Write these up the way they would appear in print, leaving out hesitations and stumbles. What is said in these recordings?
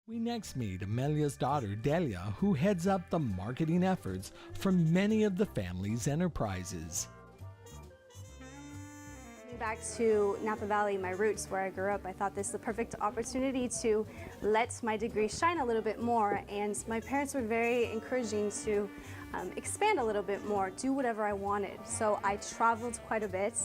We next meet Amelia's daughter, Dalia, who heads up the marketing efforts for many of the family's enterprises. Back to Napa Valley, my roots, where I grew up, I thought this is the perfect opportunity to let my degree shine a little bit more, and my parents were very encouraging to expand a little bit more, do whatever I wanted. So I traveled quite a bit.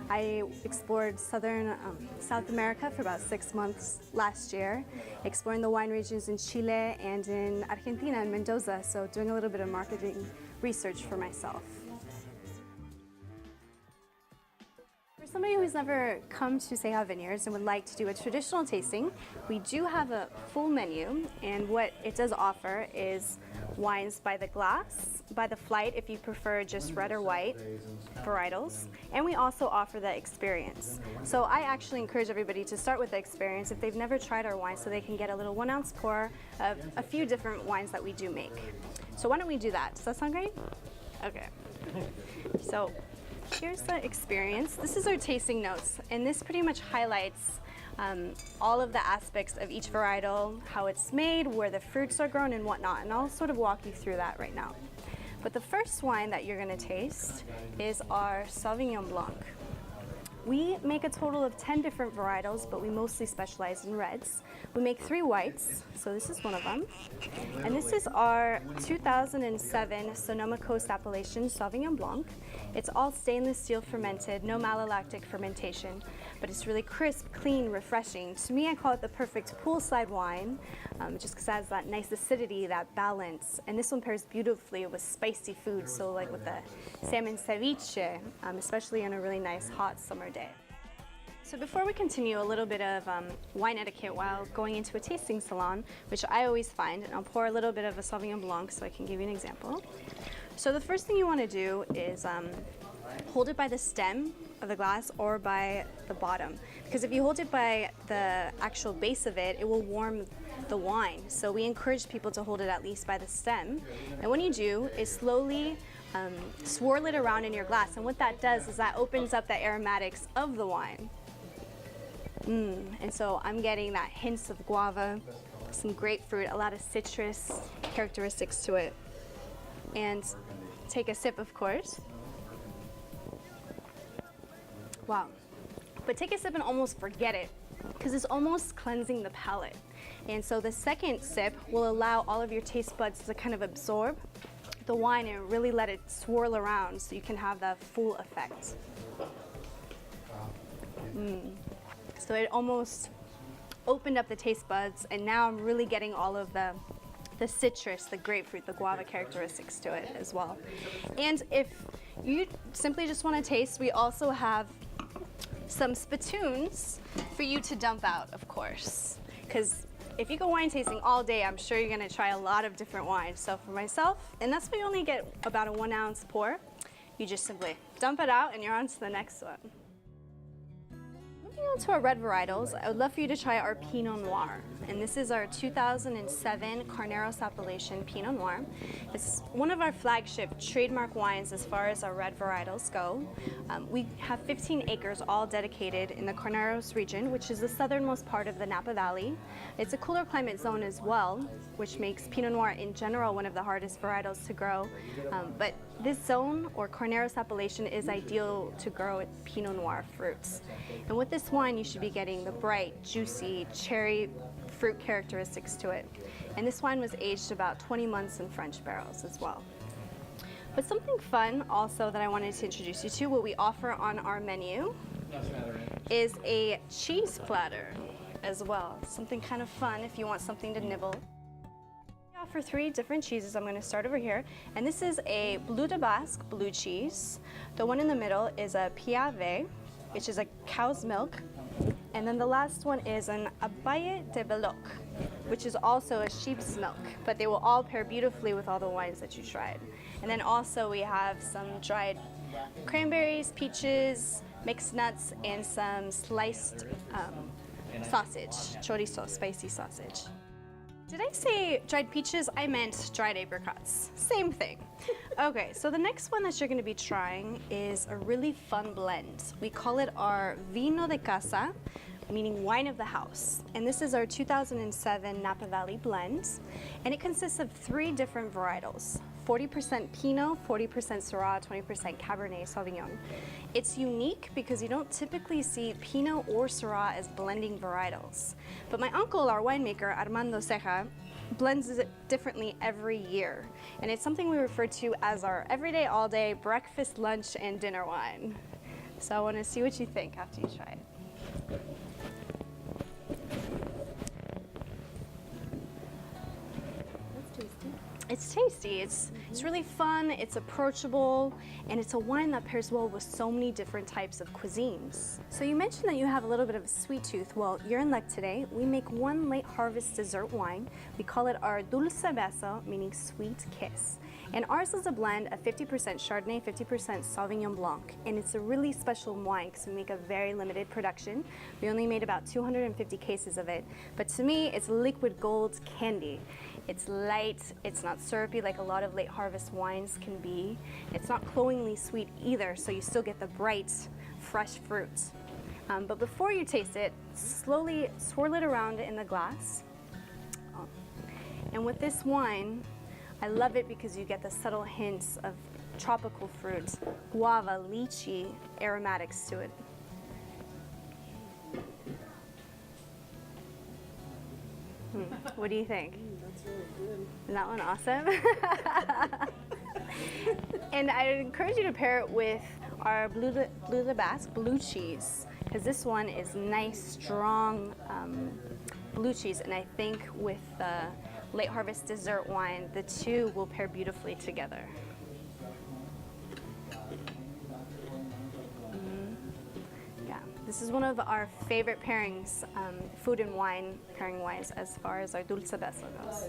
I explored South America for about 6 months last year, exploring the wine regions in Chile and in Argentina and Mendoza, so doing a little bit of marketing research for myself. For somebody who's never come to Ceja Vineyards and would like to do a traditional tasting, we do have a full menu, and what it does offer is wines by the glass, by the flight if you prefer just red or white varietals, and we also offer the experience. So I actually encourage everybody to start with the experience if they've never tried our wine, so they can get a little 1 ounce pour of a few different wines that we do make. So why don't we do that? Does that sound great? Okay. So here's the experience. This is our tasting notes, and this pretty much highlights all of the aspects of each varietal, how it's made, where the fruits are grown and whatnot, and I'll sort of walk you through that right now. But the first wine that you're going to taste is our Sauvignon Blanc. We make a total of 10 different varietals, but we mostly specialize in reds. We make 3 whites, so this is one of them. And this is our 2007 Sonoma Coast Appellation Sauvignon Blanc. It's all stainless steel fermented, no malolactic fermentation, but it's really crisp, clean, refreshing. To me, I call it the perfect poolside wine, just because it has that nice acidity, that balance. And this one pairs beautifully with spicy food, so like with the salmon ceviche, especially on a really nice hot summer day. So before we continue, a little bit of wine etiquette while going into a tasting salon, which I always find, and I'll pour a little bit of a Sauvignon Blanc so I can give you an example. So the first thing you want to do is hold it by the stem of the glass or by the bottom, because if you hold it by the actual base of it, it will warm the wine. So we encourage people to hold it at least by the stem, and when you do, is slowly swirl it around in your glass, and what that does is that opens up the aromatics of the wine. And so I'm getting that hints of guava, some grapefruit, a lot of citrus characteristics to it. And take a sip, of course. Wow. But take a sip and almost forget it, because it's almost cleansing the palate. And so the second sip will allow all of your taste buds to kind of absorb the wine and really let it swirl around so you can have that full effect. So it almost opened up the taste buds, and now I'm really getting all of the citrus, the grapefruit, the guava characteristics to it as well. And if you simply just want to taste, we also have some spittoons for you to dump out, of course. Because if you go wine tasting all day, I'm sure you're going to try a lot of different wines. So for myself, and that's why you only get about a 1 ounce pour, you just simply dump it out and you're on to the next one. Moving on to our red varietals, I would love for you to try our Pinot Noir. And this is our 2007 Carneros Appellation Pinot Noir. It's one of our flagship trademark wines as far as our red varietals go. We have 15 acres all dedicated in the Carneros region, which is the southernmost part of the Napa Valley. It's a cooler climate zone as well, which makes Pinot Noir in general one of the hardest varietals to grow. But this zone, or Carneros Appellation, is ideal to grow with Pinot Noir fruits. And with this wine, you should be getting the bright, juicy, cherry fruit characteristics to it. And this wine was aged about 20 months in French barrels as well. But something fun also that I wanted to introduce you to, what we offer on our menu, is a cheese platter as well. Something kind of fun if you want something to nibble. We offer 3 different cheeses. I'm going to start over here. And this is a Bleu de Basque blue cheese. The one in the middle is a Piave, which is a cow's milk. And then the last one is an Abaye de Belloc, which is also a sheep's milk, but they will all pair beautifully with all the wines that you tried. And then also we have some dried cranberries, peaches, mixed nuts, and some sliced sausage, chorizo, spicy sausage. Did I say dried peaches? I meant dried apricots. Same thing. Okay, so the next one that you're going to be trying is a really fun blend. We call it our Vino de Casa, meaning wine of the house. And this is our 2007 Napa Valley blend. And it consists of 3 different varietals: 40% Pinot, 40% Syrah, 20% Cabernet Sauvignon. It's unique because you don't typically see Pinot or Syrah as blending varietals. But my uncle, our winemaker, Armando Ceja, blends it differently every year. And it's something we refer to as our everyday, all day, breakfast, lunch, and dinner wine. So I want to see what you think after you try it. It's tasty, it's really fun, it's approachable, and it's a wine that pairs well with so many different types of cuisines. So you mentioned that you have a little bit of a sweet tooth. Well, you're in luck today. We make one late harvest dessert wine. We call it our Dulce Beso, meaning sweet kiss. And ours is a blend of 50% Chardonnay, 50% Sauvignon Blanc. And it's a really special wine because we make a very limited production. We only made about 250 cases of it. But to me, it's liquid gold candy. It's light, it's not syrupy like a lot of late harvest wines can be. It's not cloyingly sweet either, so you still get the bright, fresh fruit. But before you taste it, slowly swirl it around in the glass. And with this wine, I love it because you get the subtle hints of tropical fruits, guava, lychee, aromatics to it. What do you think? That's really good. Isn't that one awesome? And I encourage you to pair it with our Bleu de Basque blue cheese, because this one is nice, strong blue cheese, and I think with the late harvest dessert wine, the two will pair beautifully together. Yeah, this is one of our favorite pairings, food and wine pairing wise, as far as our Dulce Beso goes.